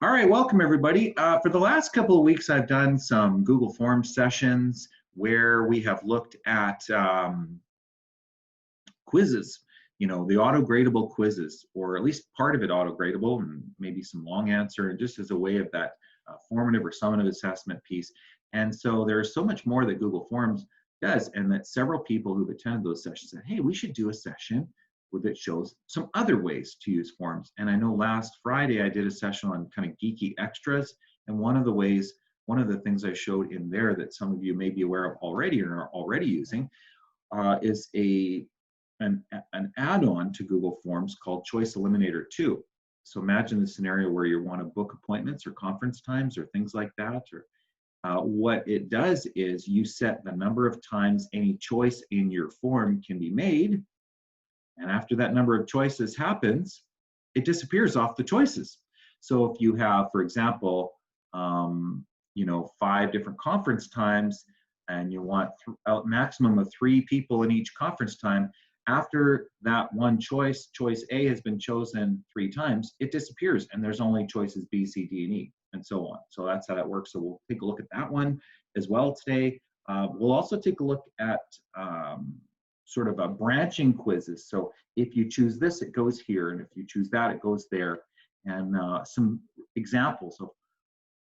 All right, welcome everybody. For the last couple of weeks, I've done some Google Forms sessions where we have looked at quizzes, the auto-gradable quizzes, or at least part of it auto-gradable, and maybe some long answer, and just as a way of that formative or summative assessment piece. And so there's so much more that Google Forms does, and that several people who've attended those sessions said, hey, we should do a session that shows some other ways to use forms. And I know last Friday I did a session on kind of geeky extras, and one of the things I showed in there that some of you may be aware of already or are already using is an add-on to Google Forms called Choice Eliminator 2. So imagine the scenario where you want to book appointments or conference times or things like that. Or what it does is you set the number of times any choice in your form can be made. And after that number of choices happens, it disappears off the choices. So if you have, for example, 5 different conference times, and you want a maximum of 3 people in each conference time, after that one choice A has been chosen 3 times, it disappears, and there's only choices B, C, D, and E, and so on. So that's how that works. So we'll take a look at that one as well today. We'll also take a look at sort of a branching quizzes. So if you choose this, it goes here, and if you choose that, it goes there. And some examples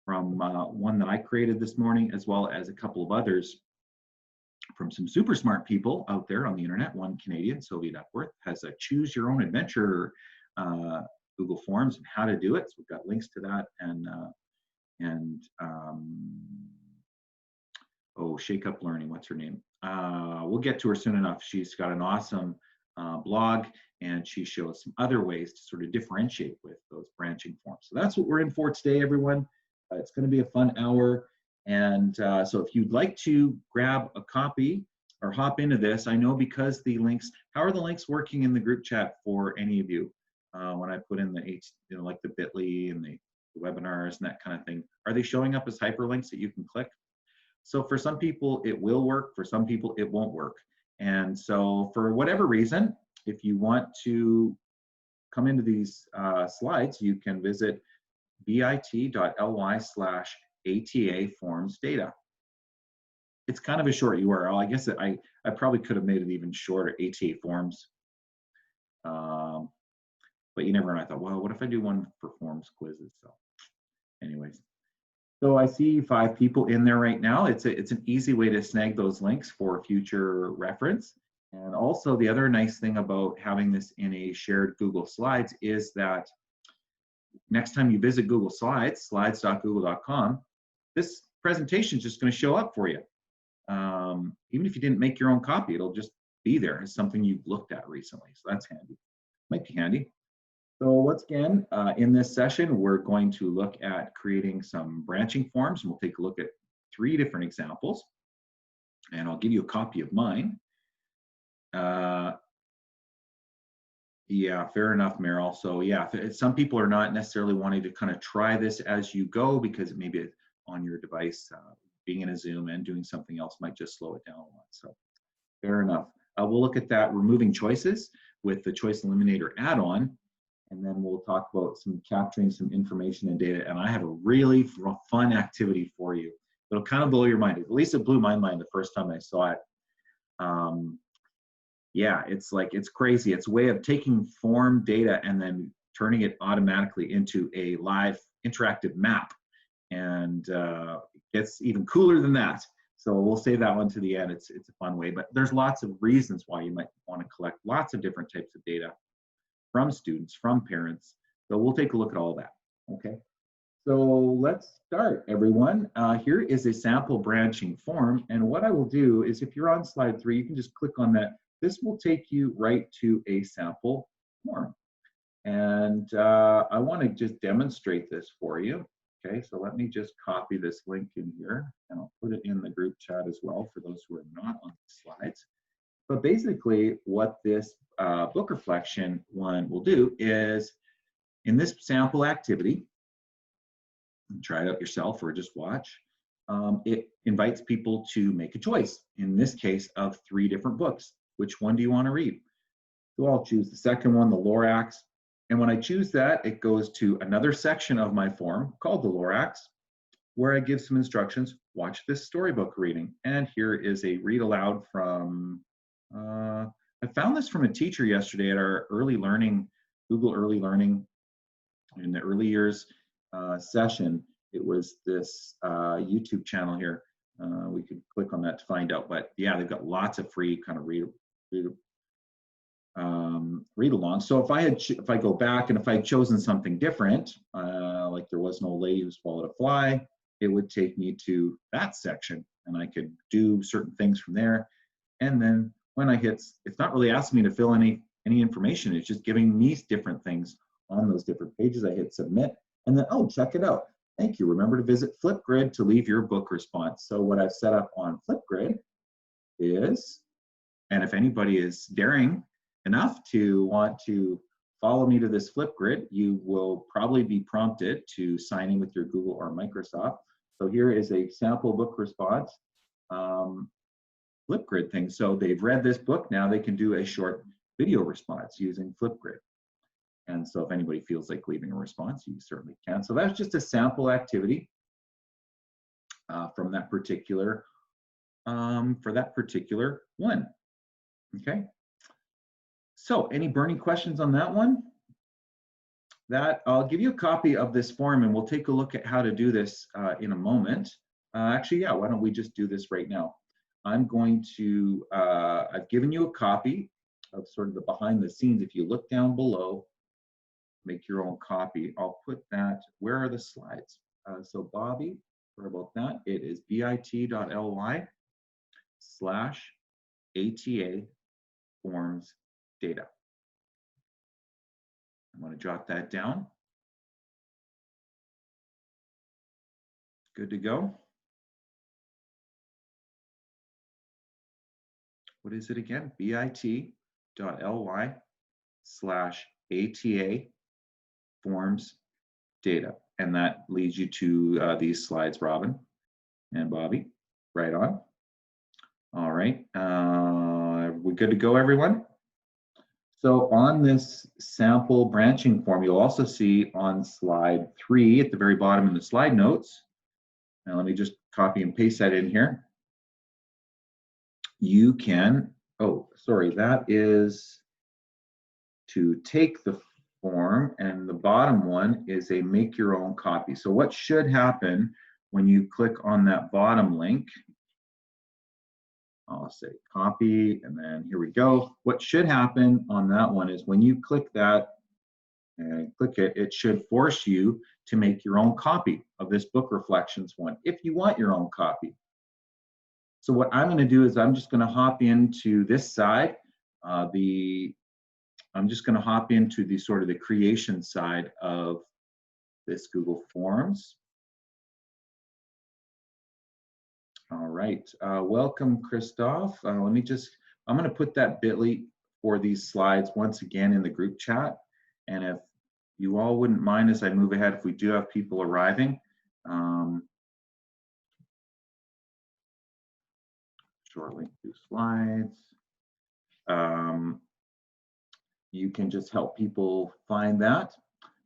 from one that I created this morning, as well as a couple of others from some super smart people out there on the internet. One Canadian, Sylvia Duckworth, has a Choose Your Own Adventure Google Forms and how to do it. So we've got links to that, Shake Up Learning, what's her name? We'll get to her soon enough. She's got an awesome blog, and she shows some other ways to sort of differentiate with those branching forms. So that's what we're in for today, everyone. It's going to be a fun hour. And so if you'd like to grab a copy or hop into this, I know because the links, how are the links working in the group chat for any of you? When I put in the, like the bit.ly and the webinars and that kind of thing, are they showing up as hyperlinks that you can click? So for some people, it will work. For some people, it won't work. And so for whatever reason, if you want to come into these slides, you can visit bit.ly/ATA forms data. It's kind of a short URL. I guess I probably could have made it even shorter, ATA forms. But you never know. I thought, well, what if I do one for forms quizzes? So anyways. So I see 5 people in there right now. It's an easy way to snag those links for future reference. And also the other nice thing about having this in a shared Google Slides is that next time you visit Google Slides, slides.google.com, this presentation is just going to show up for you. Even if you didn't make your own copy, it'll just be there as something you've looked at recently. So that's handy. Might be handy. So once again, in this session, we're going to look at creating some branching forms, and we'll take a look at 3 different examples. And I'll give you a copy of mine. Yeah, fair enough, Meryl. So yeah, some people are not necessarily wanting to kind of try this as you go because maybe on your device, being in a Zoom and doing something else might just slow it down a lot. So fair enough. We'll look at that removing choices with the Choice Eliminator add-on. And then we'll talk about capturing some information and data. And I have a really fun activity for you. It'll kind of blow your mind. At least it blew my mind the first time I saw it. Yeah, it's crazy. It's a way of taking form data and then turning it automatically into a live interactive map. And it gets even cooler than that. So we'll save that one to the end. It's a fun way. But there's lots of reasons why you might want to collect lots of different types of data from students, from parents. So we'll take a look at all that, okay? So let's start, everyone. Here is a sample branching form, and what I will do is if you're on slide 3, you can just click on that. This will take you right to a sample form. And I wanna just demonstrate this for you, okay? So let me just copy this link in here, and I'll put it in the group chat as well for those who are not on the slides. But basically what this book reflection one will do is, in this sample activity, try it out yourself or just watch, it invites people to make a choice, in this case of 3 different books. Which one do you want to read? So I'll choose the second one, the Lorax, And when I choose that, it goes to another section of my form called the Lorax, where I give some instructions. Watch this storybook reading. And here is a read aloud from, I found this from a teacher yesterday at our early learning, Google Early Learning in the early years session. It was this YouTube channel here. We could click on that to find out, but yeah, they've got lots of free kind of read along. So if I go back and if I had chosen something different, like there was no lady who swallowed a fly, it would take me to that section and I could do certain things from there. And then when I hit, it's not really asking me to fill any information. It's just giving me different things on those different pages. I hit submit and then, oh, check it out. Thank you. Remember to visit Flipgrid to leave your book response. So what I've set up on Flipgrid is, and if anybody is daring enough to want to follow me to this Flipgrid, you will probably be prompted to sign in with your Google or Microsoft. So here is a sample book response Flipgrid thing. So they've read this book, now they can do a short video response using Flipgrid. And so if anybody feels like leaving a response, you certainly can. So that's just a sample activity from that particular, for that particular one. Okay. So any burning questions on that one? That I'll give you a copy of this form and we'll take a look at how to do this in a moment. Actually, yeah, why don't we just do this right now? I'm going to, I've given you a copy of sort of the behind the scenes. If you look down below, make your own copy. I'll put that, where are the slides? So Bobby, sorry about that. It is bit.ly/ATA forms data. I'm going to jot that down. Good to go. What is it again? bit.ly/ATA forms data. And that leads you to these slides, Robin and Bobby. Right on. All right. We're good to go, everyone? So on this sample branching form, you'll also see on slide 3 at the very bottom in the slide notes. Now let me just copy and paste that in here. You can, oh, sorry, that is to take the form, and the bottom one is a make your own copy. So what should happen when you click on that bottom link, I'll say copy, and then here we go. What should happen on that one is when you click that and click it, it should force you to make your own copy of this book reflections one, if you want your own copy. So what I'm going to do is I'm just going to hop into this side, I'm just going to hop into the sort of the creation side of this Google Forms. All right, welcome, Christoph. I'm going to put that bit.ly for these slides once again in the group chat. And if you all wouldn't mind as I move ahead, if we do have people arriving, short link to slides. You can just help people find that.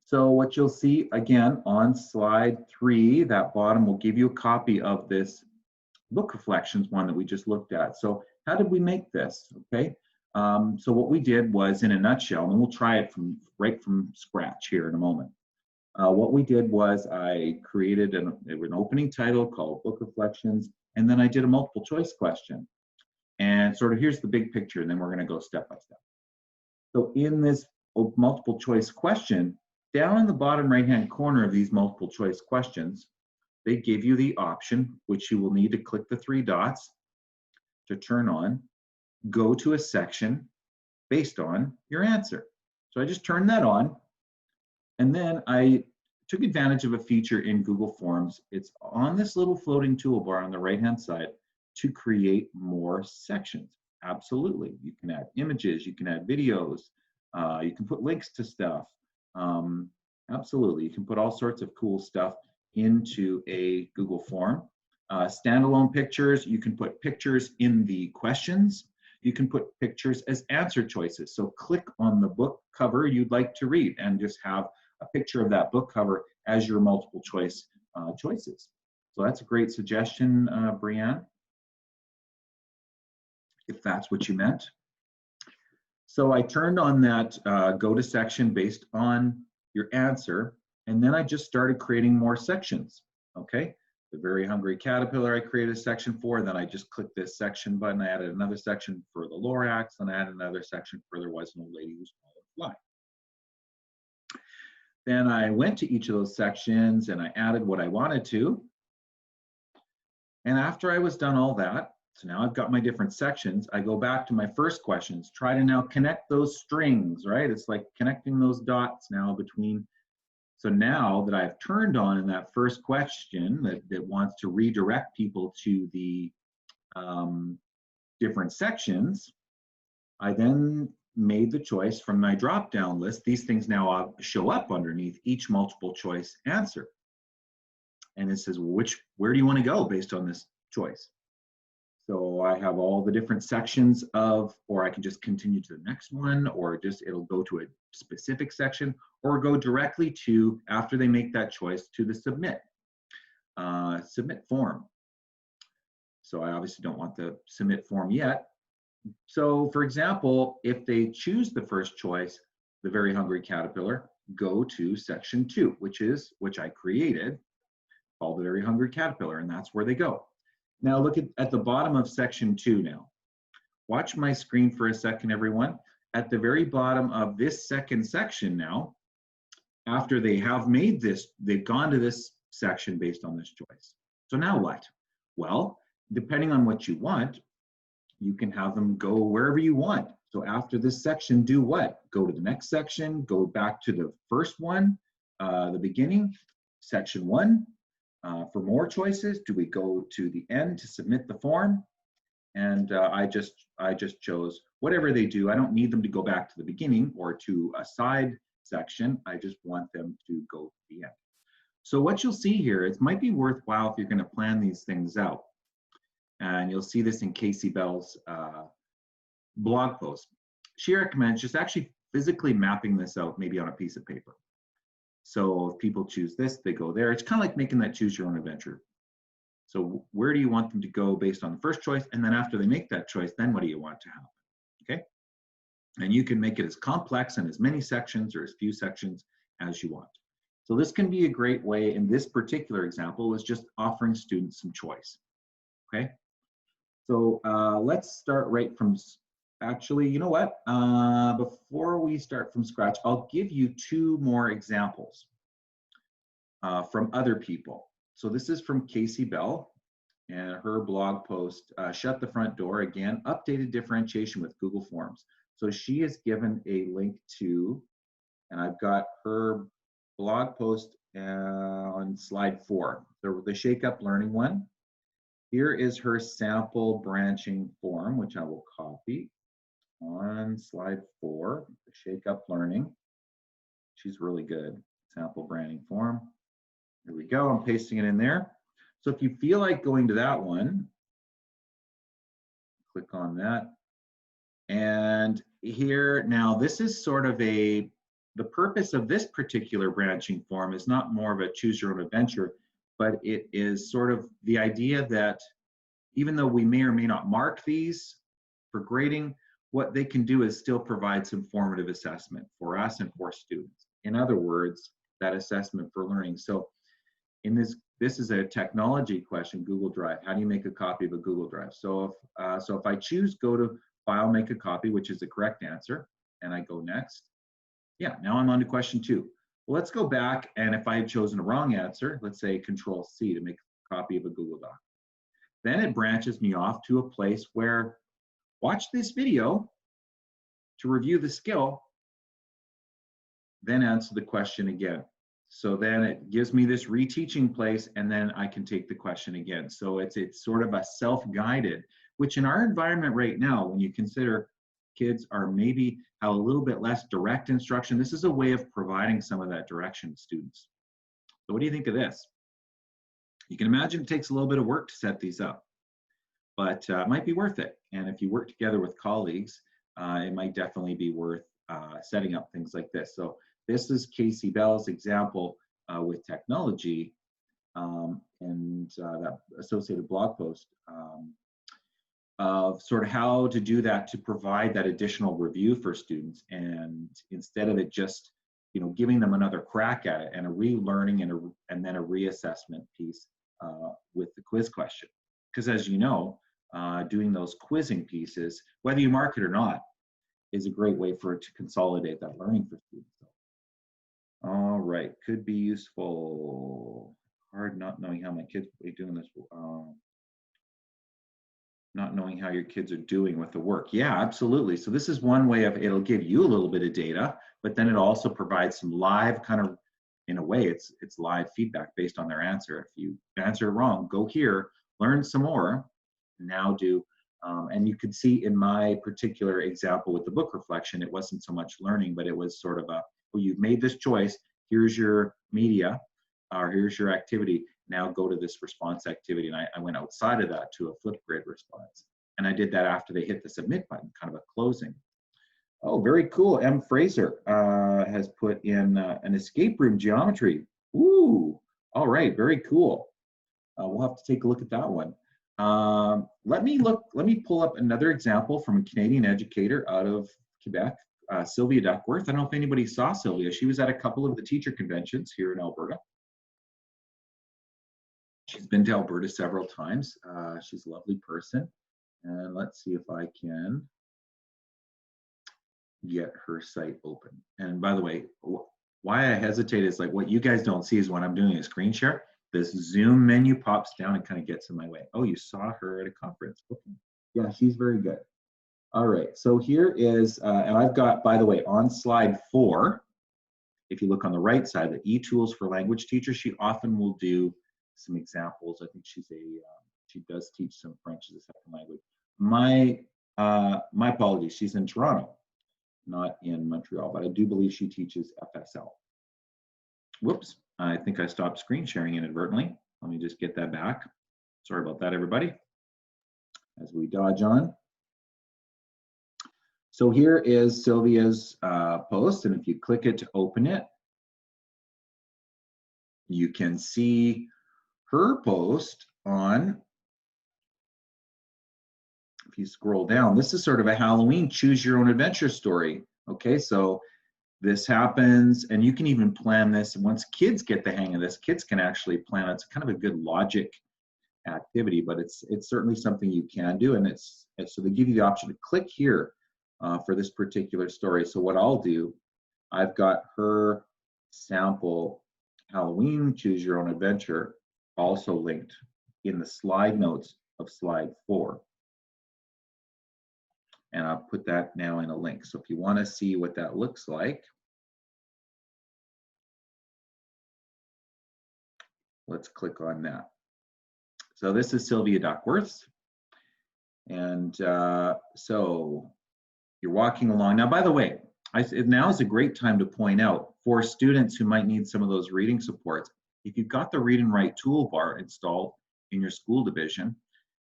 So what you'll see again on slide 3, that bottom will give you a copy of this book reflections one that we just looked at. So how did we make this? Okay. So what we did was, in a nutshell, and we'll try it right from scratch here in a moment. What we did was I created an opening title called Book Reflections, and then I did a multiple choice question. And sort of here's the big picture, and then we're going to go step by step. So in this multiple choice question, down in the bottom right-hand corner of these multiple choice questions, they give you the option, which you will need to click the 3 dots to turn on, go to a section based on your answer. So I just turned that on, and then I took advantage of a feature in Google Forms. It's on this little floating toolbar on the right-hand side to create more sections. Absolutely. You can add images, you can add videos, you can put links to stuff. Absolutely. You can put all sorts of cool stuff into a Google form. Standalone pictures, you can put pictures in the questions. You can put pictures as answer choices. So click on the book cover you'd like to read and just have a picture of that book cover as your multiple choice choices. So that's a great suggestion, Brianne, if that's what you meant. So I turned on that go to section based on your answer, and then I just started creating more sections, okay? The Very Hungry Caterpillar I created a section for, then I just clicked this section button, I added another section for the Lorax, and I added another section for There Was an Old Lady Who Swallowed a Fly. Then I went to each of those sections and I added what I wanted to. And after I was done all that, so now I've got my different sections, I go back to my first questions, try to now connect those strings, right? It's like connecting those dots now between. So now that I've turned on in that first question that wants to redirect people to the different sections, I then made the choice from my drop-down list. These things now show up underneath each multiple choice answer. And it says, where do you want to go based on this choice? So I have all the different sections of, or I can just continue to the next one, or just it'll go to a specific section, or go directly to, after they make that choice, to the submit form. So I obviously don't want the submit form yet. So for example, if they choose the first choice, the Very Hungry Caterpillar, go to section 2, which I created, called the Very Hungry Caterpillar, and that's where they go. Now look at the bottom of section 2 now. Watch my screen for a second, everyone. At the very bottom of this second section now, after they have made this, they've gone to this section based on this choice. So now what? Well, depending on what you want, you can have them go wherever you want. So after this section, do what? Go to the next section, go back to the first one, the beginning, section 1. For more choices, do we go to the end to submit the form? And I just chose whatever they do. I don't need them to go back to the beginning or to a side section. I just want them to go to the end. So what you'll see here, it might be worthwhile if you're going to plan these things out. And you'll see this in Casey Bell's blog post. She recommends just actually physically mapping this out, maybe on a piece of paper. So if people choose this, they go there. It's kind of like making that choose your own adventure. So where do you want them to go based on the first choice? And then after they make that choice, then what do you want to happen? Okay. And you can make it as complex and as many sections or as few sections as you want. So this can be a great way. In this particular example, is just offering students some choice. Okay. So let's start right from, actually, you know what? Before we start from scratch, I'll give you 2 more examples from other people. So this is from Casey Bell and her blog post, Shut the Front Door, again, updated differentiation with Google Forms. So she has given a link to, and I've got her blog post on slide 4, the Shake Up Learning one. Here is her sample branching form, which I will copy on slide 4, the Shake Up Learning. She's really good. Sample branding form. There we go. I'm pasting it in there. So if you feel like going to that one, click on that. And here, now this is sort of the purpose of this particular branching form is not more of a choose your own adventure, but it is sort of the idea that even though we may or may not mark these for grading, what they can do is still provide some formative assessment for us and for students. In other words, that assessment for learning. So in this is a technology question, Google Drive. How do you make a copy of a Google Drive? So if I choose go to file, make a copy, which is the correct answer, and I go next, yeah, now I'm on to question 2. Well, let's go back, and if I had chosen a wrong answer, let's say Control C to make a copy of a Google Doc. Then it branches me off to a place where watch this video to review the skill, then answer the question again. So then it gives me this reteaching place, and then I can take the question again. So it's sort of a self-guided, which in our environment right now, when you consider kids are maybe have a little bit less direct instruction, this is a way of providing some of that direction to students. So what do you think of this? You can imagine it takes a little bit of work to set these up. but it might be worth it. And if you work together with colleagues, it might definitely be worth setting up things like this. So this is Casey Bell's example with technology, and that associated blog post of sort of how to do that to provide that additional review for students. And instead of it just, you know, giving them another crack at it and a relearning and then a reassessment piece with the quiz question. Because as you know, doing those quizzing pieces, whether you mark it or not, is a great way for it to consolidate that learning for students. All right, could be useful. Hard not knowing how my kids are doing this. Not knowing how your kids are doing with the work. Yeah, absolutely. So this is one way of, it'll give you a little bit of data, but then it also provides some live kind of, in a way, it's live feedback based on their answer. If you answer wrong, go here, learn some more, now do. And you could see in my particular example with the book reflection, it wasn't so much learning, but it was sort of a, well, you've made this choice, here's your media, or here's your activity, now go to this response activity. And I went outside of that to a Flipgrid response. And I did that after they hit the submit button, kind of a closing. Oh, very cool. M. Fraser has put in an escape room geometry. Ooh, all right, very cool. We'll have to take a look at that one. Let me pull up another example from a Canadian educator out of Quebec, Sylvia Duckworth. I don't know if anybody saw Sylvia. She was at a couple of the teacher conventions here in Alberta. She's been to Alberta several times. She's a lovely person. And let's see if I can get her site open. And by the way, why I hesitate is like what you guys don't see is when I'm doing a screen share, this Zoom menu pops down and kind of gets in my way. Oh, you saw her at a conference. Okay. Yeah, she's very good. All right, so here is, and I've got, by the way, on slide 4, if you look on the right side, the e-tools for language teachers, she often will do some examples. I think she does teach some French as a second language. My apologies, she's in Toronto, not in Montreal, but I do believe she teaches FSL. Whoops, I think I stopped screen sharing inadvertently. Let me just get that back. Sorry about that, everybody, as we dodge on. So here is Sylvia's post, and if you click it to open it, you can see her post on, if you scroll down, this is sort of a Halloween choose your own adventure story. Okay, so this happens, and you can even plan this. And once kids get the hang of this, kids can actually plan. It's kind of a good logic activity, but it's certainly something you can do. And so they give you the option to click here for this particular story. So what I'll do, I've got her sample Halloween choose your own adventure also linked in the slide notes of slide 4. And I'll put that now in a link. So if you want to see what that looks like, let's click on that. So this is Sylvia Duckworth. And so you're walking along. Now, by the way, now is a great time to point out for students who might need some of those reading supports, if you've got the Read and Write toolbar installed in your school division,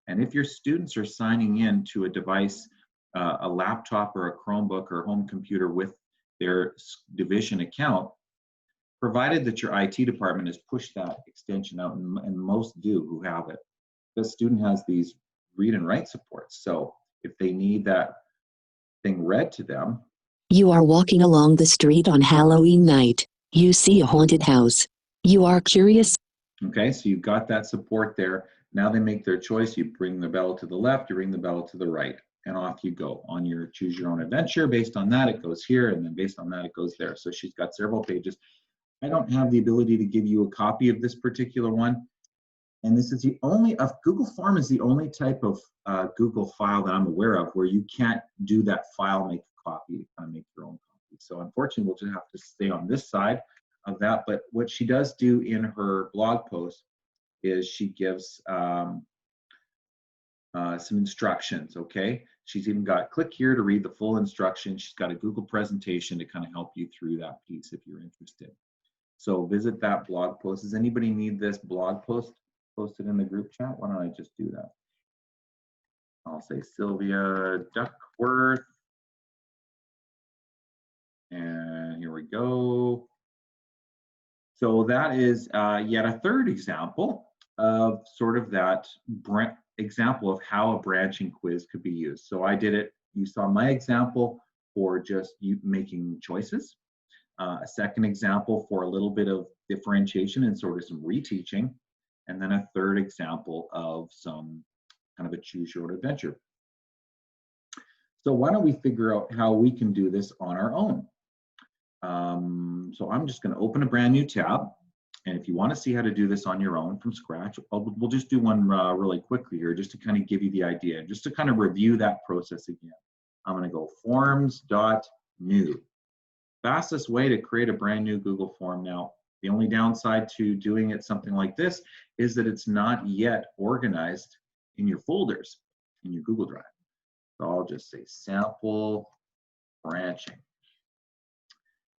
and if your students are signing in to a device, a laptop or a Chromebook or home computer with their division account, provided that your IT department has pushed that extension out, and most do who have it, the student has these read and write supports. So if they need that thing read to them. You are walking along the street on Halloween night. You see a haunted house. You are curious. Okay, so you've got that support there. Now they make their choice. You bring the bell to the left, you ring the bell to the right, and off you go on your choose your own adventure. Based on that, it goes here, and then based on that, it goes there. So she's got several pages. I don't have the ability to give you a copy of this particular one. And this is the only, Google Form is the only type of Google file that I'm aware of where you can't do that file make a copy to kind of make your own copy. So unfortunately, we'll just have to stay on this side of that. But what she does do in her blog post is she gives some instructions, okay? She's even got click here to read the full instruction. She's got a Google presentation to kind of help you through that piece if you're interested. So visit that blog post. Does anybody need this blog post posted in the group chat? Why don't I just do that? I'll say Sylvia Duckworth. And here we go. So that is yet a third example of sort of that example of how a branching quiz could be used. So I did it, you saw my example for just you making choices. A second example for a little bit of differentiation and sort of some reteaching. And then a third example of some kind of a choose your own adventure. So why don't we figure out how we can do this on our own? So I'm just going to open a brand new tab. And if you want to see how to do this on your own from scratch, we'll just do one really quickly here just to kind of give you the idea, just to kind of review that process again. I'm going to go forms.new. Fastest way to create a brand new Google form. Now, the only downside to doing it something like this is that it's not yet organized in your folders in your Google Drive. So I'll just say sample branching.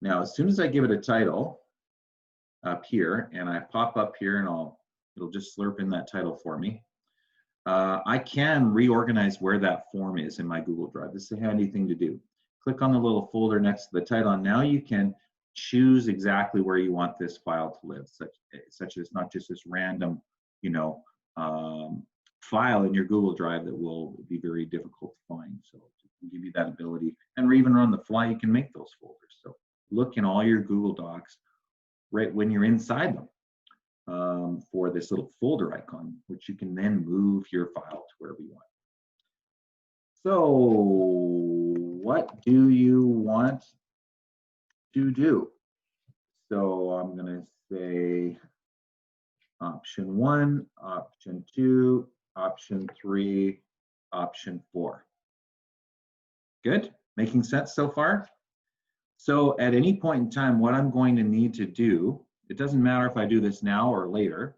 Now, as soon as I give it a title up here, and I pop up here and it'll just slurp in that title for me, I can reorganize where that form is in my Google Drive. This is a handy thing to do. Click on the little folder next to the title, and now you can choose exactly where you want this file to live, such as not just this random, file in your Google Drive that will be very difficult to find. So to give you that ability, and even on the fly, you can make those folders. So look in all your Google Docs right when you're inside them for this little folder icon, which you can then move your file to wherever you want. So what do you want to do? So I'm going to say option 1, option 2, option 3, option 4. Good? Making sense so far? So at any point in time, what I'm going to need to do, it doesn't matter if I do this now or later,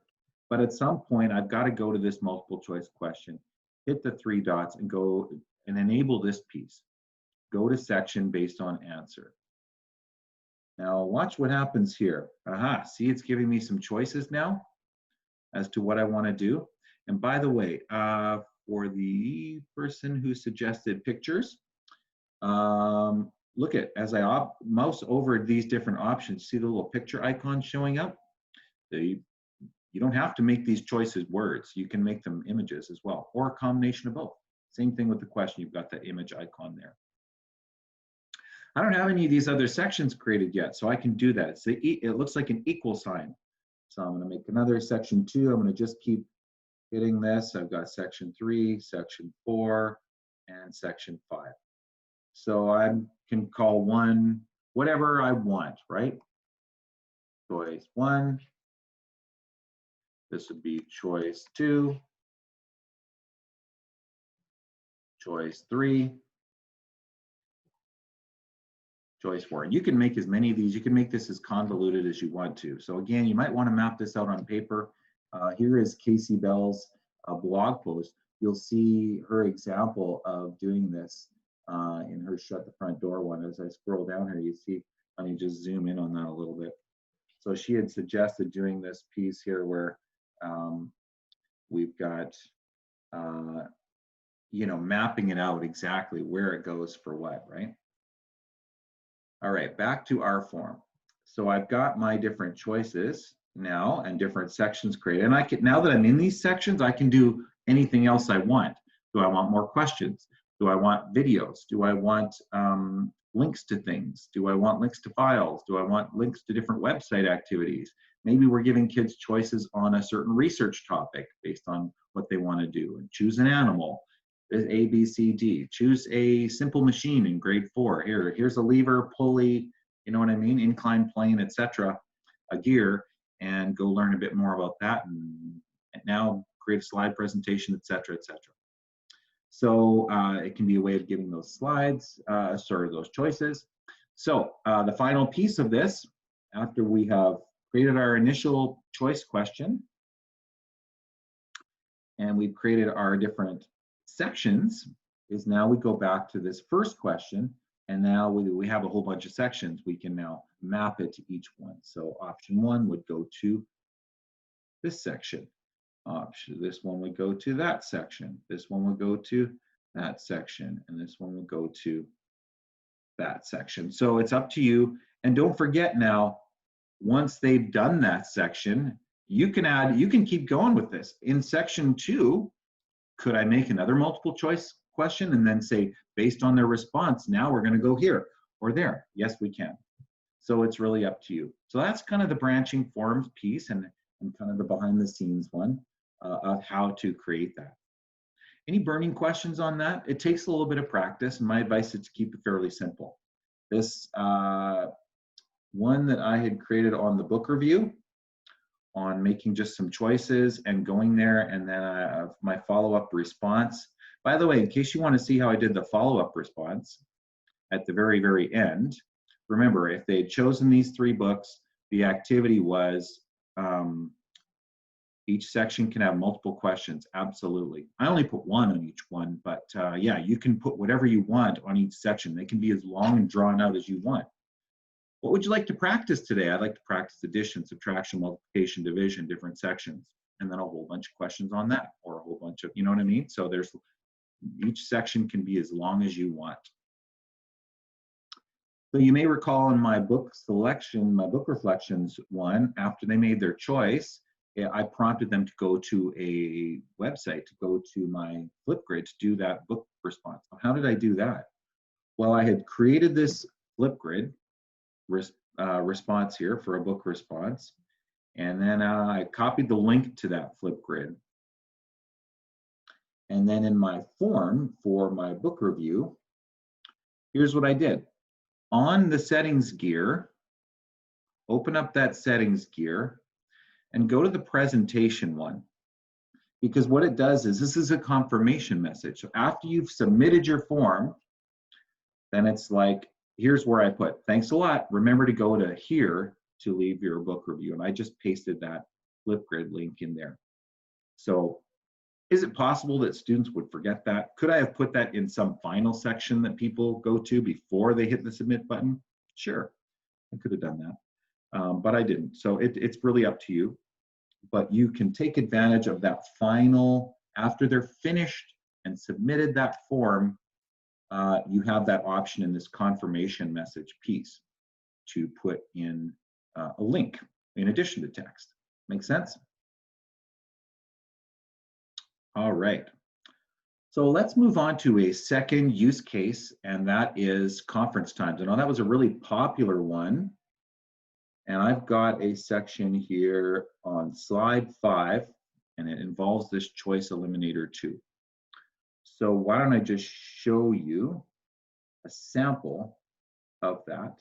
but at some point I've got to go to this multiple choice question, hit the 3 dots and go and enable this piece. Go to section based on answer. Now watch what happens here. Aha, see, it's giving me some choices now as to what I want to do. And by the way, for the person who suggested pictures, look at, as I mouse over these different options, see the little picture icon showing up? You don't have to make these choices words. You can make them images as well, or a combination of both. Same thing with the question, you've got that image icon there. I don't have any of these other sections created yet, so I can do that. It looks like an equal sign. So I'm gonna make another section 2. I'm gonna just keep hitting this. I've got section 3, section 4, and section 5. So I can call one whatever I want, right? Choice 1. This would be choice 2. Choice 3. Choice 4. And you can make as many of these. You can make this as convoluted as you want to. So again, you might want to map this out on paper. Here is Casey Bell's blog post. You'll see her example of doing this in her shut the front door one. As I scroll down here, you see, let me just zoom in on that a little bit. So she had suggested doing this piece here where we've got, mapping it out exactly where it goes for what, right? All right, back to our form. So I've got my different choices now and different sections created. And I can, now that I'm in these sections, I can do anything else I want. Do I want more questions? Do I want videos? Do I want links to things? Do I want links to files? Do I want links to different website activities? Maybe we're giving kids choices on a certain research topic based on what they want to do. And choose an animal. A, B, C, D. Choose a simple machine in grade 4. Here's a lever, pulley, you know what I mean? Incline plane, etc. A gear, and go learn a bit more about that. And now create a slide presentation, etc., etc. So it can be a way of giving those slides, those choices. So the final piece of this, after we have created our initial choice question, and we've created our different sections, is now we go back to this first question, and now we have a whole bunch of sections. We can now map it to each one. So option 1 would go to this section. option. This one would go to that section. This one would go to that section. And this one would go to that section. So it's up to you. And don't forget now, once they've done that section, you can keep going with this. In section 2, could I make another multiple choice question and then say, based on their response, now we're going to go here or there? Yes, we can. So it's really up to you. So that's kind of the branching forms piece and kind of the behind the scenes one of how to create that. Any burning questions on that? It takes a little bit of practice, and my advice is to keep it fairly simple. This one that I had created on the book review, on making just some choices and going there, and then my follow-up response. By the way, in case you want to see how I did the follow-up response at the very, very end, remember, if they had chosen these 3 books, the activity was each section can have multiple questions. Absolutely. I only put 1 on each one, but yeah, you can put whatever you want on each section. They can be as long and drawn out as you want. What would you like to practice today? I'd like to practice addition, subtraction, multiplication, division, different sections, and then a whole bunch of questions on that, or a whole bunch of, you know what I mean? So there's, each section can be as long as you want. So you may recall in my book selection, my book reflections one, after they made their choice, I prompted them to go to a website, to go to my Flipgrid to do that book response. How did I do that? Well, I had created this Flipgrid response here for a book response, and then I copied the link to that Flipgrid. And then in my form for my book review, here's what I did. On the settings gear, open up that settings gear and go to the presentation one. Because what it does is, this is a confirmation message. So after you've submitted your form, then it's like, here's where I put, thanks a lot. Remember to go to here to leave your book review. And I just pasted that Flipgrid link in there. So is it possible that students would forget that? Could I have put that in some final section that people go to before they hit the submit button? Sure, I could have done that, but I didn't. So it's really up to you. But you can take advantage of that final, after they're finished and submitted that form, you have that option in this confirmation message piece to put in a link in addition to text. Make sense? All right. So let's move on to a second use case, and that is conference times. I know that was a really popular one. And I've got a section here on slide 5, and it involves this choice eliminator too. So why don't I just show you a sample of that.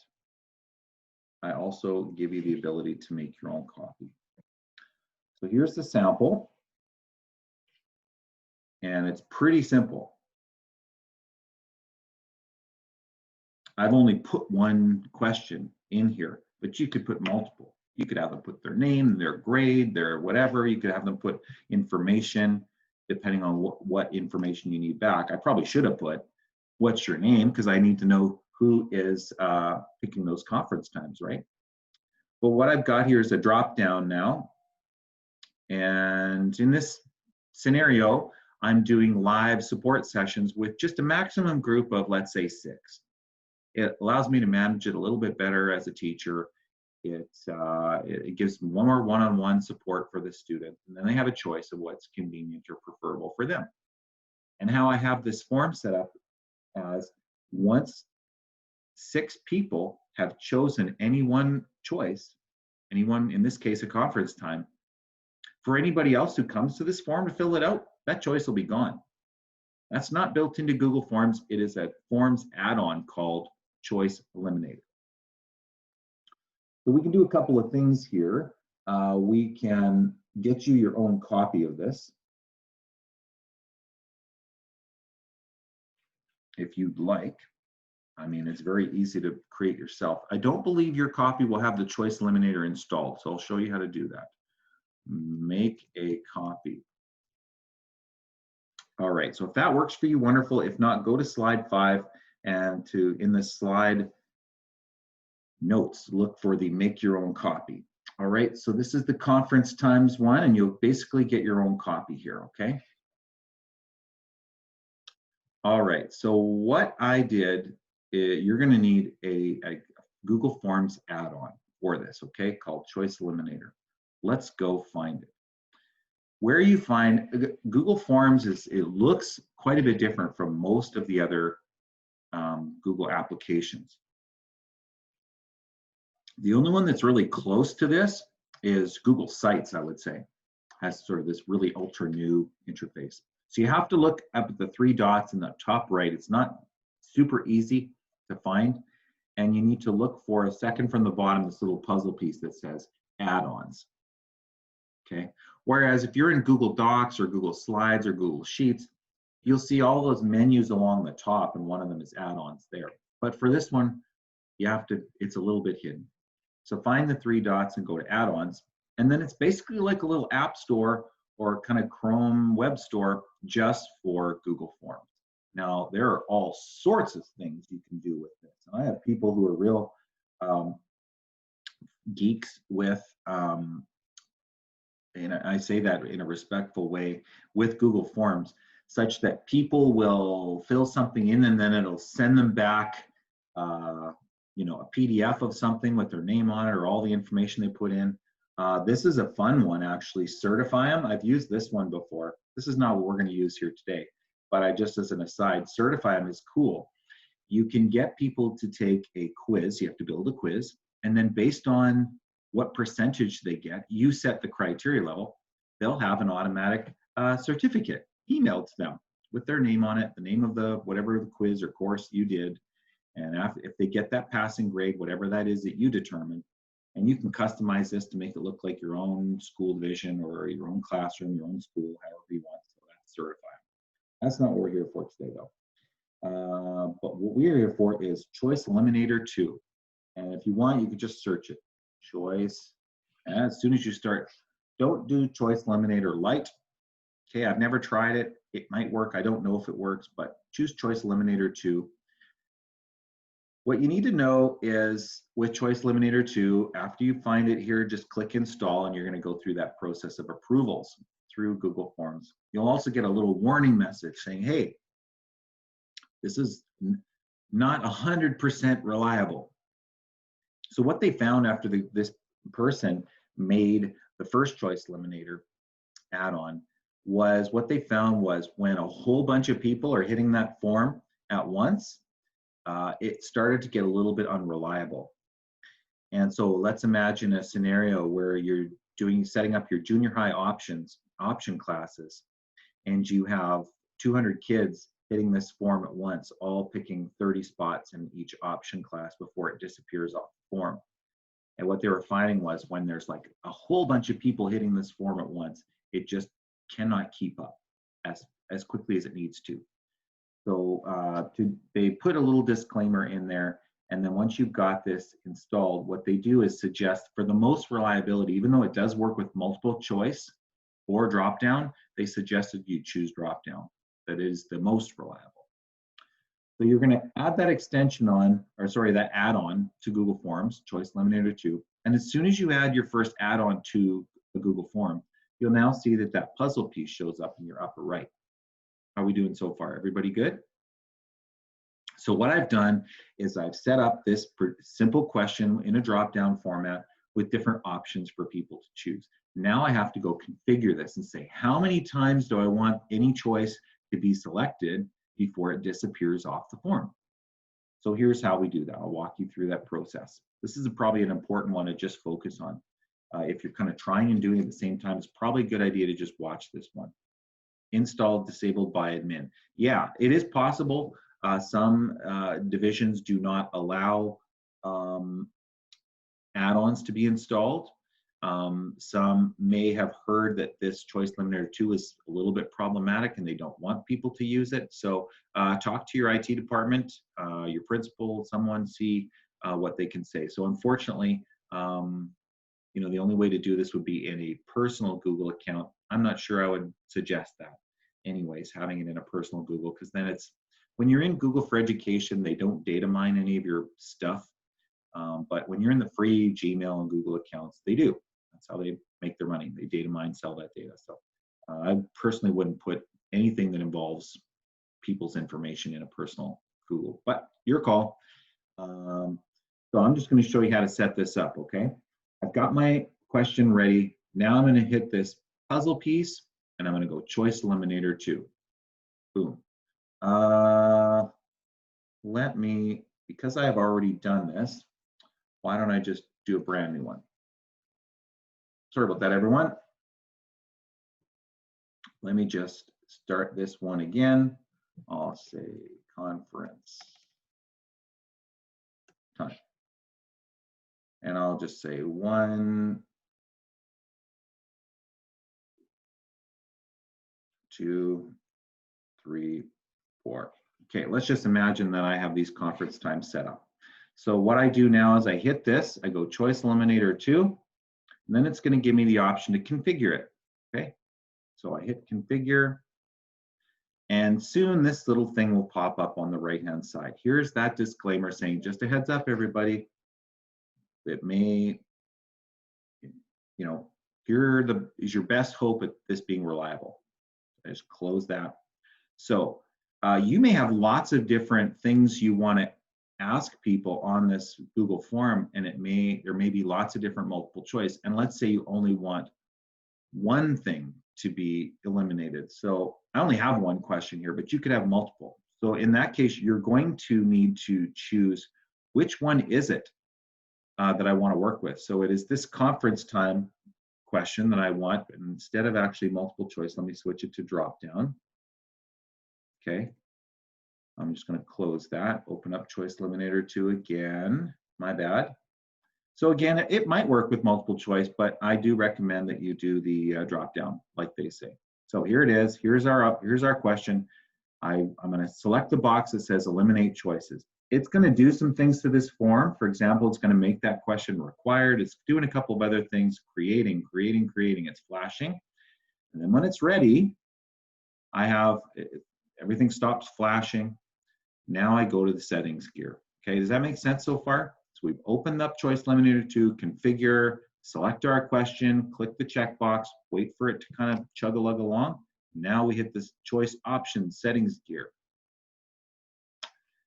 I also give you the ability to make your own copy. So here's the sample. And it's pretty simple. I've only put one question in here, but you could put multiple. You could have them put their name, their grade, their whatever. You could have them put information, depending on what information you need back. I probably should have put, what's your name? Because I need to know who is picking those conference times, right? But what I've got here is a drop down now. And in this scenario, I'm doing live support sessions with just a maximum group of, let's say, 6. It allows me to manage it a little bit better as a teacher. It gives one more one-on-one support for the student, and then they have a choice of what's convenient or preferable for them. And how I have this form set up as, once 6 people have chosen any one choice, anyone, in this case, a conference time, for anybody else who comes to this form to fill it out, that choice will be gone. That's not built into Google Forms. It is a Forms add-on called Choice Eliminator. So we can do a couple of things here. We can get you your own copy of this, if you'd like. I mean, it's very easy to create yourself. I don't believe your copy will have the Choice Eliminator installed, so I'll show you how to do that. Make a copy. All right, so if that works for you, wonderful. If not, go to slide 5 and in the slide notes, look for the make your own copy. All right, so this is the conference times one, and you'll basically get your own copy here, okay? All right, so what I did, you're gonna need a Google Forms add-on for this, okay, called Choice Eliminator. Let's go find it. Where you find Google Forms it looks quite a bit different from most of the other Google applications. The only one that's really close to this is Google Sites, I would say. Has sort of this really ultra new interface. So you have to look up at the three dots in the top right. It's not super easy to find. And you need to look for a second from the bottom, this little puzzle piece that says add-ons. Okay. Whereas if you're in Google Docs or Google Slides or Google Sheets, you'll see all those menus along the top, and one of them is add-ons there. But for this one, you have to, it's a little bit hidden. So find the three dots and go to add-ons. And then it's basically like a little app store or kind of Chrome web store just for Google Forms. Now, there are all sorts of things you can do with this. And I have people who are real geeks with, and I say that in a respectful way, with Google Forms, such that people will fill something in and then it'll send them back you know, a PDF of something with their name on it or all the information they put in. This is a fun one, actually. Certify them. I've used this one before. This is not what we're going to use here today, but I just as an aside, Certify them is cool. You can get people to take a quiz. You have to build a quiz, and then based on what percentage they get, you set the criteria level. They'll have an automatic certificate emailed to them with their name on it, the name of the whatever the quiz or course you did. And if they get that passing grade, whatever that is that you determine, and you can customize this to make it look like your own school division or your own classroom, your own school, however you want. So that's certified. That's not what we're here for today, though. But what we're here for is Choice Eliminator 2. And if you want, you can just search it. Choice. And as soon as you start, don't do Choice Eliminator Lite. Okay, I've never tried it. It might work. I don't know if it works, but choose Choice Eliminator 2. What you need to know is with Choice Eliminator 2, after you find it here, just click install and you're going to go through that process of approvals through Google Forms. You'll also get a little warning message saying, hey, this is not 100% reliable. So what they found after this person made the first Choice Eliminator add-on was what they found was when a whole bunch of people are hitting that form at once, it started to get a little bit unreliable. And so let's imagine a scenario where you're setting up your junior high option classes, and you have 200 kids hitting this form at once, all picking 30 spots in each option class before it disappears off the form. And what they were finding was when there's like a whole bunch of people hitting this form at once, it just cannot keep up as quickly as it needs to. So they put a little disclaimer in there, and then once you've got this installed, what they do is suggest for the most reliability, even though it does work with multiple choice or drop-down, they suggested you choose drop-down. That is the most reliable. So you're going to add that extension on, or sorry, that add-on to Google Forms, Choice Eliminator 2, and as soon as you add your first add-on to the Google Form, you'll now see that that puzzle piece shows up in your upper right. How are we doing so far? Everybody good? So what I've done is I've set up this simple question in a drop-down format with different options for people to choose. Now I have to go configure this and say, how many times do I want any choice to be selected before it disappears off the form? So here's how we do that. I'll walk you through that process. This is probably an important one to just focus on. If you're kind of trying and doing it at the same time, it's probably a good idea to just watch this one. Installed, disabled by admin. Yeah, it is possible. Some divisions do not allow add-ons to be installed. Some may have heard that this Choice Eliminator 2 is a little bit problematic and they don't want people to use it. So talk to your IT department, your principal, someone, see what they can say. So unfortunately, you know, the only way to do this would be in a personal Google account. I'm not sure I would suggest that. Anyways, having it in a personal Google, because then it's, when you're in Google for Education, they don't data mine any of your stuff. But when you're in the free Gmail and Google accounts, they do. That's how they make their money. They data mine, sell that data. So I personally wouldn't put anything that involves people's information in a personal Google, but your call. So I'm just going to show you how to set this up, okay? I've got my question ready. Now I'm going to hit this puzzle piece, and I'm going to go choice eliminator 2. Boom. Let me, because I have already done this, why don't I just do a brand new one? Sorry about that, everyone. Let me just start this one again. I'll say conference time. And I'll just say 1, 2, 3, 4. Okay, let's just imagine that I have these conference times set up. So what I do now is I hit this, I go choice eliminator 2, and then it's going to give me the option to configure it. Okay, so I hit configure, and soon this little thing will pop up on the right hand side. Here's that disclaimer saying, just a heads up, everybody, it may, you know, here is your best hope at this being reliable. I just close that. So you may have lots of different things you want to ask people on this Google form, and there may be lots of different multiple choice. And let's say you only want one thing to be eliminated. So I only have one question here, but you could have multiple. So in that case, you're going to need to choose which one is it that I want to work with. So it is this conference time question that I want, and instead of actually multiple choice, let me switch it to drop down. Okay, I'm just going to close that, open up choice eliminator 2 again, my bad. So again, it might work with multiple choice, but I do recommend that you do the drop down like they say. So here it is, here's our question. I'm going to select the box that says eliminate choices. It's going to do some things to this form. For example, it's going to make that question required. It's doing a couple of other things, creating, it's flashing. And then when it's ready, everything stops flashing. Now I go to the settings gear. Okay, does that make sense so far? So we've opened up choice eliminator 2, configure, select our question, click the checkbox, wait for it to kind of chug-a-lug along. Now we hit this choice options settings gear.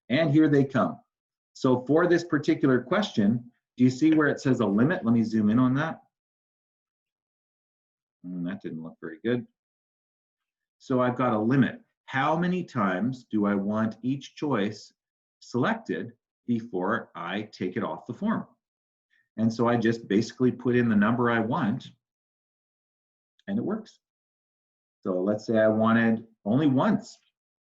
And here they come. So for this particular question, do you see where it says a limit? Let me zoom in on that. That didn't look very good. So I've got a limit. How many times do I want each choice selected before I take it off the form? And so I just basically put in the number I want, and it works. So let's say I wanted only once.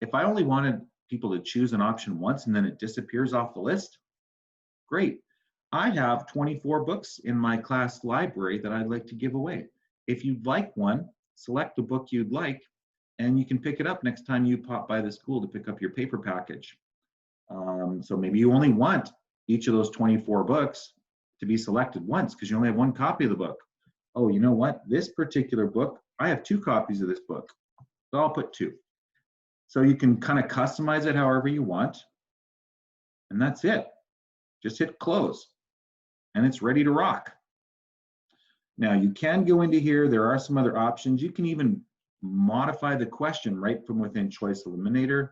If I only wanted people to choose an option once and then it disappears off the list, great. I have 24 books in my class library that I'd like to give away. If you'd like one, select the book you'd like, and you can pick it up next time you pop by the school to pick up your paper package. So maybe you only want each of those 24 books to be selected once because you only have one copy of the book. Oh, you know what? This particular book, I have 2 copies of this book, so I'll put 2. So you can kind of customize it however you want, and that's it. Just hit close, and it's ready to rock. Now you can go into here. There are some other options. You can even modify the question right from within choice eliminator.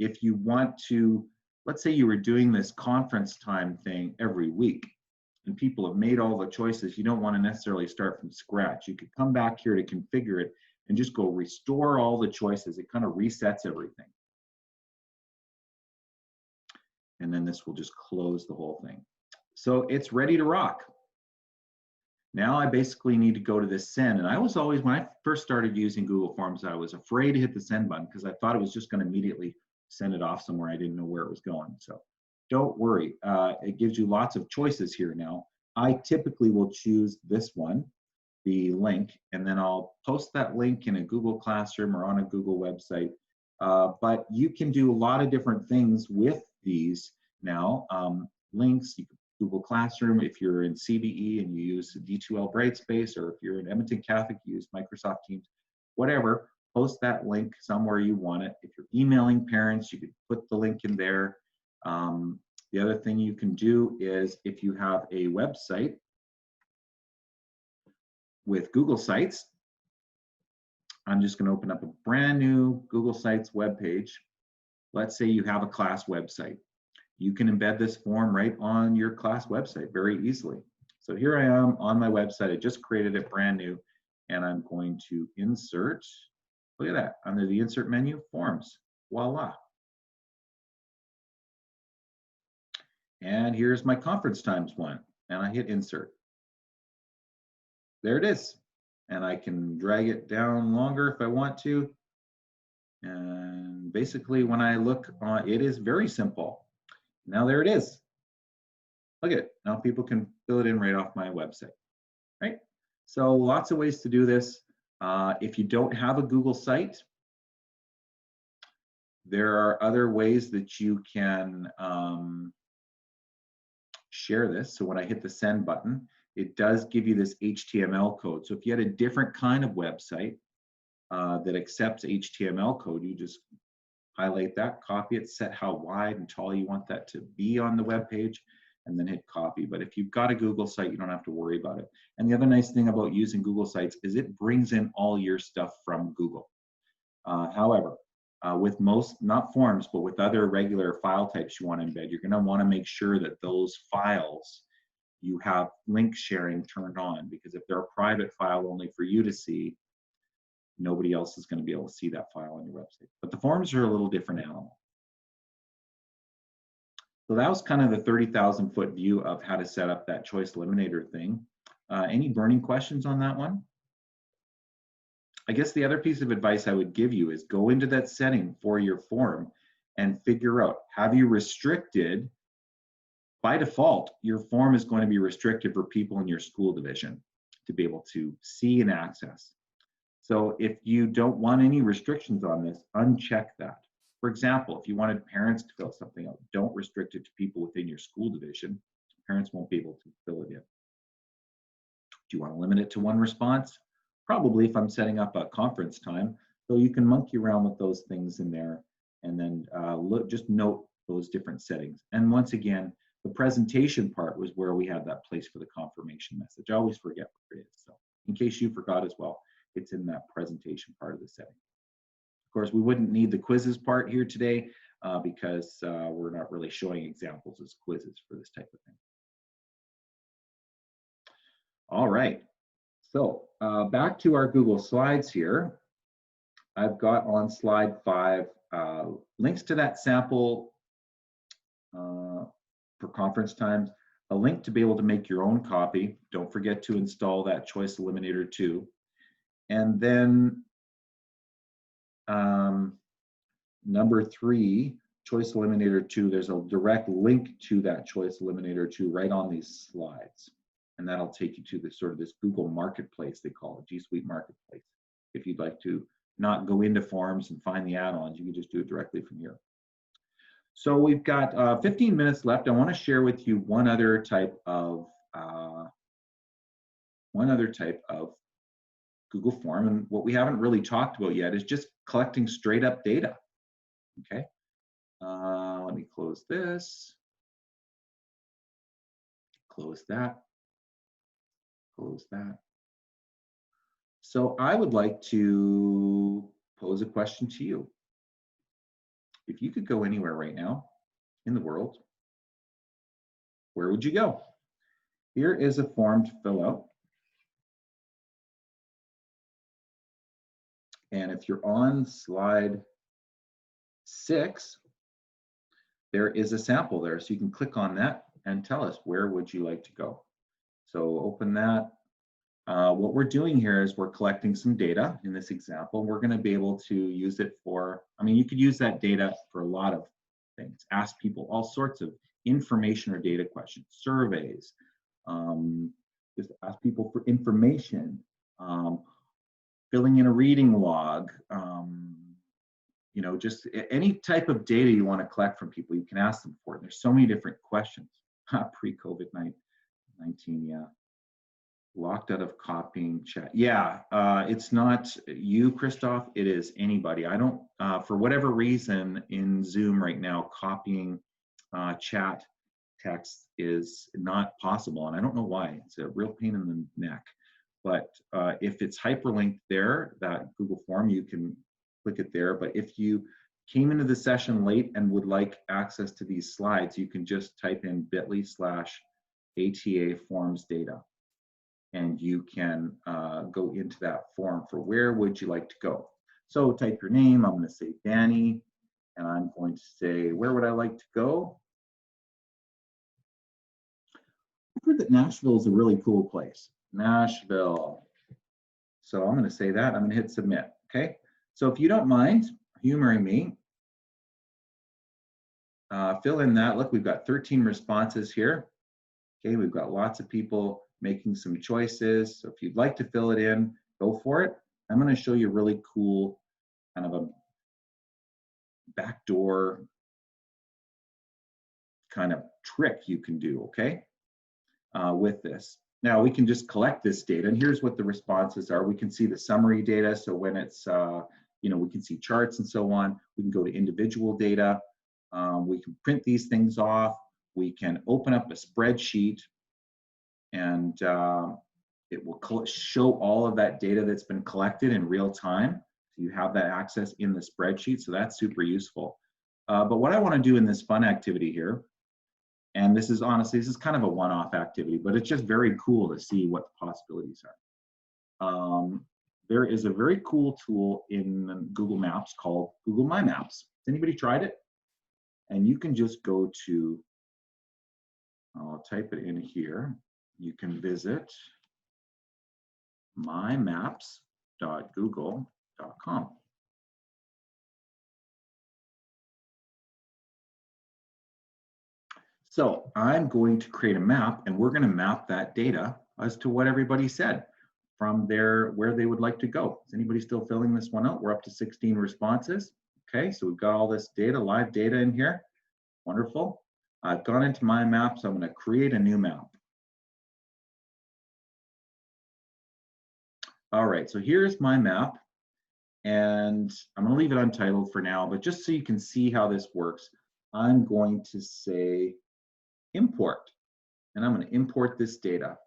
If you want to, let's say you were doing this conference time thing every week and people have made all the choices, you don't want to necessarily start from scratch. You could come back here to configure it and just go restore all the choices. It kind of resets everything. And then this will just close the whole thing. So it's ready to rock. Now I basically need to go to this send. And I was always, when I first started using Google Forms, I was afraid to hit the send button because I thought it was just going to immediately send it off somewhere. I didn't know where it was going. So don't worry. It gives you lots of choices here now. I typically will choose this one, the link, and then I'll post that link in a Google Classroom or on a Google website. But you can do a lot of different things with these now. Links, you can Google Classroom if you're in CBE and you use D2L Brightspace, or if you're in Edmonton Catholic, you use Microsoft Teams, whatever, post that link somewhere you want it. If you're emailing parents, you could put the link in there. The other thing you can do is if you have a website with Google Sites, I'm just going to open up a brand new Google Sites web page. Let's say you have a class website. You can embed this form right on your class website very easily. So here I am on my website. I just created it brand new, and I'm going to insert. Look at that, under the insert menu, forms. Voila. And here's my conference times one, and I hit insert. There it is. And I can drag it down longer if I want to. And basically when I look on, it is very simple. Now there it is. Look at it. Now people can fill it in right off my website, right? So lots of ways to do this. If you don't have a Google site, there are other ways that you can share this. So when I hit the send button, it does give you this HTML code. So if you had a different kind of website that accepts HTML code, you just highlight that, copy it, set how wide and tall you want that to be on the web page, and then hit copy. But if you've got a Google site, you don't have to worry about it. And the other nice thing about using Google Sites is it brings in all your stuff from Google. However, with most, not forms, but with other regular file types you want to embed, you're going to want to make sure that those files, you have link sharing turned on, because if they're a private file only for you to see, nobody else is going to be able to see that file on your website. But the forms are a little different animal. So that was kind of the 30,000 foot view of how to set up that choice eliminator thing. Any burning questions on that one? I guess the other piece of advice I would give you is go into that setting for your form and figure out, have you restricted, by default, your form is going to be restricted for people in your school division to be able to see and access. So if you don't want any restrictions on this, uncheck that. For example, if you wanted parents to fill something out, don't restrict it to people within your school division. Parents won't be able to fill it in. Do you want to limit it to one response? Probably if I'm setting up a conference time. So you can monkey around with those things in there, and then just note those different settings. And once again, the presentation part was where we had that place for the confirmation message. I always forget where it is. So in case you forgot as well, it's in that presentation part of the setting. Of course, we wouldn't need the quizzes part here today because we're not really showing examples as quizzes for this type of thing. All right, so back to our Google Slides here. I've got on slide 5 links to that sample for conference times, a link to be able to make your own copy. Don't forget to install that Choice Eliminator 2. And then number 3, Choice Eliminator 2, there's a direct link to that Choice Eliminator 2 right on these slides. And that'll take you to this sort of this Google Marketplace, they call it, G Suite Marketplace. If you'd like to not go into forms and find the add-ons, you can just do it directly from here. So we've got 15 minutes left. I want to share with you one other type of Google form, and what we haven't really talked about yet is just collecting straight up data. Okay, let me close this, close that, close that. So I would like to pose a question to you. If you could go anywhere right now in the world, where would you go? Here is a form to fill out. And if you're on slide 6, there is a sample there. So you can click on that and tell us, where would you like to go? So open that. What we're doing here is we're collecting some data in this example. We're going to be able to use it for, I mean, you could use that data for a lot of things. Ask people all sorts of information or data questions, surveys, just ask people for information, filling in a reading log, you know, just any type of data you want to collect from people, you can ask them for it. There's so many different questions. Pre-COVID-19, yeah. Locked out of copying chat. Yeah, it's not you, Christoph, it is anybody. I don't, for whatever reason in Zoom right now, copying chat text is not possible, and I don't know why. It's a real pain in the neck. But if it's hyperlinked there, that Google form, you can click it there. But if you came into the session late and would like access to these slides, you can just type in bit.ly/ATA forms data. And you can go into that form for where would you like to go. So type your name. I'm going to say Danny, and I'm going to say, where would I like to go? I've heard that Nashville is a really cool place. Nashville. So I'm going to say that. I'm going to hit submit. Okay. So if you don't mind humoring me, fill in that. Look, we've got 13 responses here. Okay, we've got lots of people making some choices. So if you'd like to fill it in, go for it. I'm going to show you a really cool kind of a backdoor kind of trick you can do, okay, with this. Now we can just collect this data, and here's what the responses are. We can see the summary data. So when it's, you know, we can see charts and so on. We can go to individual data. We can print these things off. We can open up a spreadsheet, and it will show all of that data that's been collected in real time. So you have that access in the spreadsheet, so that's super useful. But what I want to do in this fun activity here, and this is honestly, this is kind of a one-off activity, but it's just very cool to see what the possibilities are. There is a very cool tool in Google Maps called Google My Maps. Has anybody tried it? And you can just go to, I'll type it in here. You can visit mymaps.google.com. So I'm going to create a map, and we're going to map that data as to what everybody said from where they would like to go. Is anybody still filling this one out? We're up to 16 responses. Okay, so we've got all this data, live data in here. Wonderful. I've gone into my map, so I'm going to create a new map. All right, so here's my map, and I'm going to leave it untitled for now, but just so you can see how this works, I'm going to say import, and I'm going to import this data.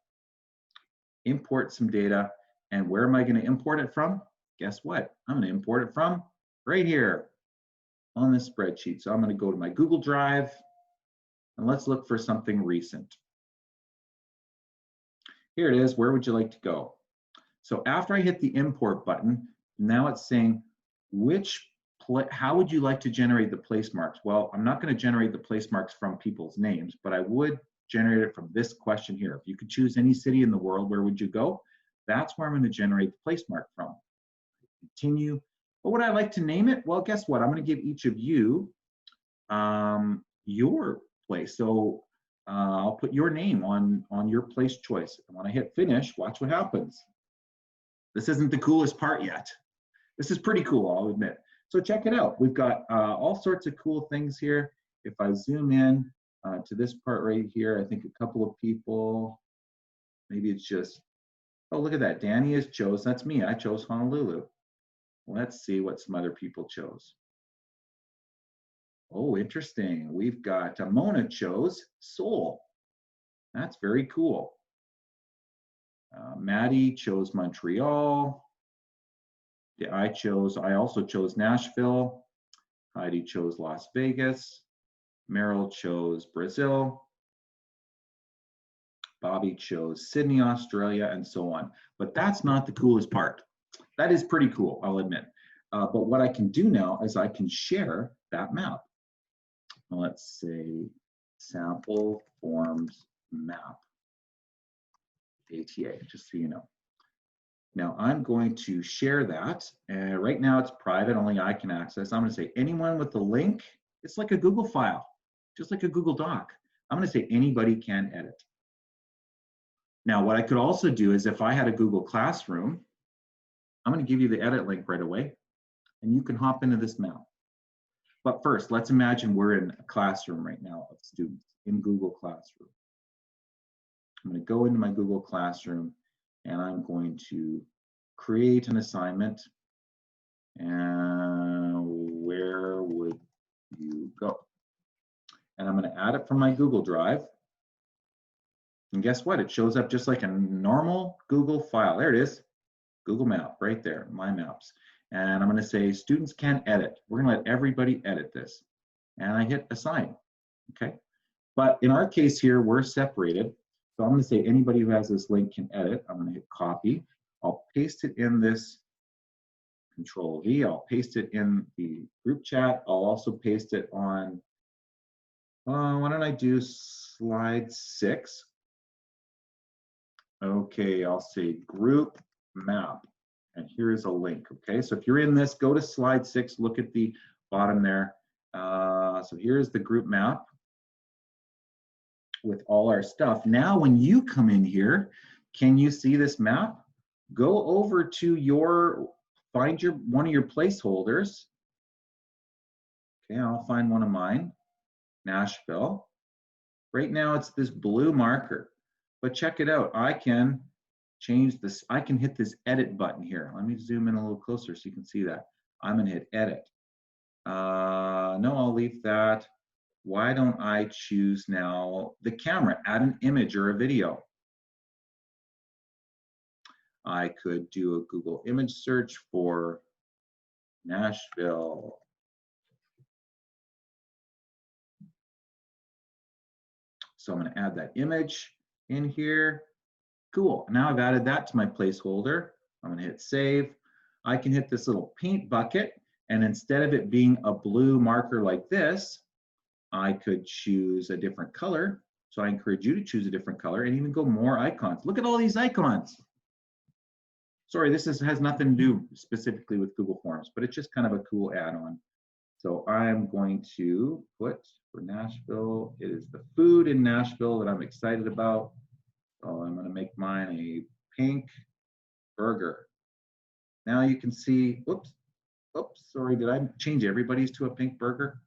Import some data, and where am I going to import it from? Guess what? I'm going to import it from right here on this spreadsheet. So I'm going to go to my Google Drive, and let's look for something recent. Here it is. Where would you like to go? So after I hit the import button, now it's saying how would you like to generate the place marks? Well, I'm not going to generate the place marks from people's names, but I would generate it from this question here. If you could choose any city in the world, where would you go? That's where I'm going to generate the place mark from. Continue. What would I like to name it? Well, guess what? I'm going to give each of you your place. So I'll put your name on your place choice. And when I hit finish, watch what happens. This isn't the coolest part yet. This is pretty cool, I'll admit. So check it out. We've got all sorts of cool things here. If I zoom in to this part right here, I think a couple of people, maybe it's just, oh, look at that. Danny has chose, that's me. I chose Honolulu. Let's see what some other people chose. Oh, interesting. We've got Mona chose Seoul. That's very cool. Maddie chose Montreal. Yeah, I also chose Nashville. Heidi chose Las Vegas. Meryl chose Brazil. Bobby chose Sydney, Australia, and so on. But that's not the coolest part. That is pretty cool, I'll admit. But what I can do now is I can share that map. Let's say sample forms map, ATA, just so you know. Now I'm going to share that, and right now it's private, only I can access. I'm going to say anyone with the link, it's like a Google file, just like a Google Doc. I'm going to say anybody can edit. Now what I could also do is if I had a Google Classroom, I'm going to give you the edit link right away, and you can hop into this map. But first, let's imagine we're in a classroom right now of students in Google Classroom. I'm going to go into my Google Classroom, and I'm going to create an assignment. And where would you go? and I'm going to add it from my Google Drive. And guess what? It shows up just like a normal Google file. There it is, Google Map right there, My Maps. And I'm going to say students can edit. We're going to let everybody edit this. And I hit assign, okay? But in our case here, we're separated. So I'm going to say anybody who has this link can edit. I'm going to hit copy. I'll paste it in this Control V. I'll paste it in the group chat. I'll also paste it on, why don't I do slide 6? Okay, I'll say group map. And here is a link, okay? So if you're in this, go to slide 6, look at the bottom there. So here's the group map with all our stuff. Now, when you come in here, can you see this map? Go over to your, find one of your placeholders. Okay, I'll find one of mine, Nashville. Right now, it's this blue marker, but check it out. I can change this. I can hit this edit button here. Let me zoom in a little closer so you can see that. I'm gonna hit edit. No, I'll leave that. Why don't I choose now the camera, add an image or a video. I could do a Google image search for Nashville. So I'm going to add that image in here. Cool. Now I've added that to my placeholder. I'm going to hit save. I can hit this little paint bucket, and instead of it being a blue marker like this, I could choose a different color. So I encourage you to choose a different color and even go more icons. Look at all these icons. Sorry, this has nothing to do specifically with Google Forms, but it's just kind of a cool add-on. So I'm going to put for Nashville, it is the food in Nashville that I'm excited about. So I'm going to make mine a pink burger. Now you can see, oops, sorry, did I change everybody's to a pink burger?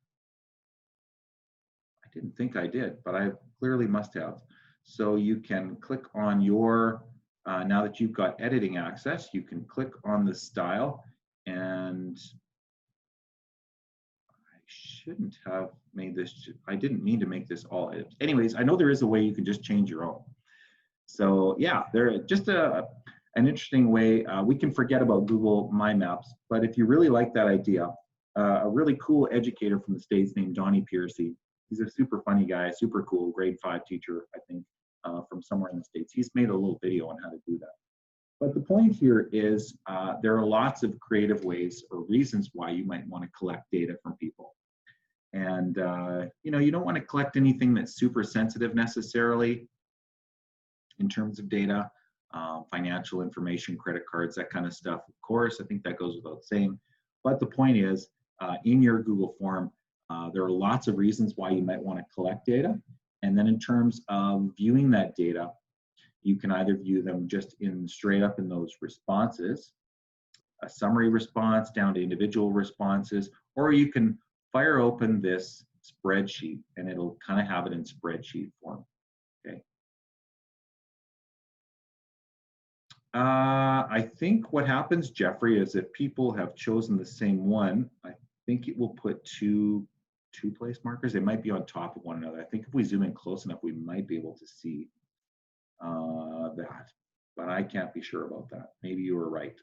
I didn't think I did, but I clearly must have. So you can click on your, now that you've got editing access, you can click on the style, and I shouldn't have made this, I didn't mean to make this all edits. Anyways, I know there is a way you can just change your own. So yeah, they're just an interesting way. We can forget about Google My Maps, but if you really like that idea, a really cool educator from the States named Donnie Piercy, he's a super funny guy, super cool, grade 5 teacher, I think, from somewhere in the States. He's made a little video on how to do that. But the point here is there are lots of creative ways or reasons why you might want to collect data from people. And you know, you don't want to collect anything that's super sensitive necessarily in terms of data, financial information, credit cards, that kind of stuff. Of course, I think that goes without saying. But the point is, in your Google form, there are lots of reasons why you might want to collect data. And then in terms of viewing that data, you can either view them just in straight up in those responses, a summary response down to individual responses, or you can fire open this spreadsheet and it'll kind of have it in spreadsheet form. Okay. I think what happens, Jeffrey, is if people have chosen the same one, I think it will put two place markers. They might be on top of one another. I think if we zoom in close enough, we might be able to see that, but I can't be sure about that. Maybe you were right.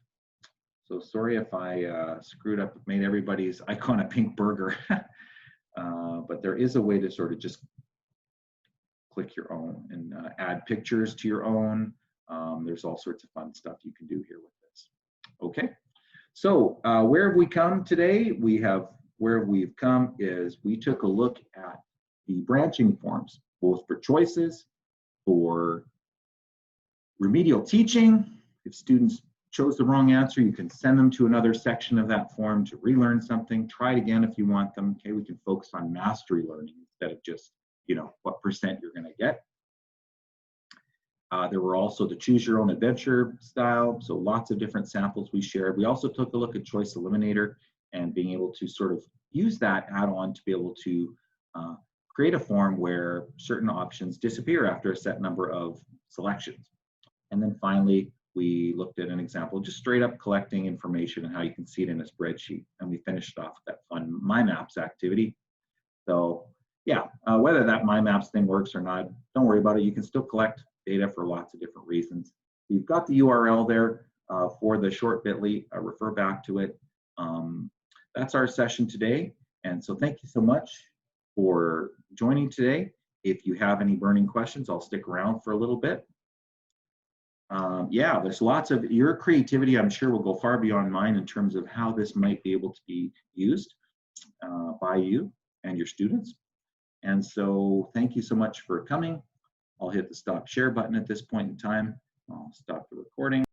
So sorry if I screwed up, made everybody's icon a pink burger, but there is a way to sort of just click your own and add pictures to your own. There's all sorts of fun stuff you can do here with this. Okay, so where have we come today? Where we've come is we took a look at the branching forms, both for choices, for remedial teaching. If students chose the wrong answer, you can send them to another section of that form to relearn something. Try it again if you want them. Okay, we can focus on mastery learning instead of just, you know, what percent you're going to get. There were also the choose your own adventure style, so lots of different samples we shared. We also took a look at Choice Eliminator and being able to sort of use that add-on to be able to create a form where certain options disappear after a set number of selections. And then finally, we looked at an example, just straight up collecting information and how you can see it in a spreadsheet. And we finished off with that fun My Maps activity. So yeah, whether that My Maps thing works or not, don't worry about it. You can still collect data for lots of different reasons. You've got the URL there for the short bit.ly, refer back to it. That's our session today. And so thank you so much for joining today. If you have any burning questions, I'll stick around for a little bit. Yeah, there's lots of, your creativity, I'm sure, will go far beyond mine in terms of how this might be able to be used by you and your students. And so thank you so much for coming. I'll hit the stop share button at this point in time. I'll stop the recording.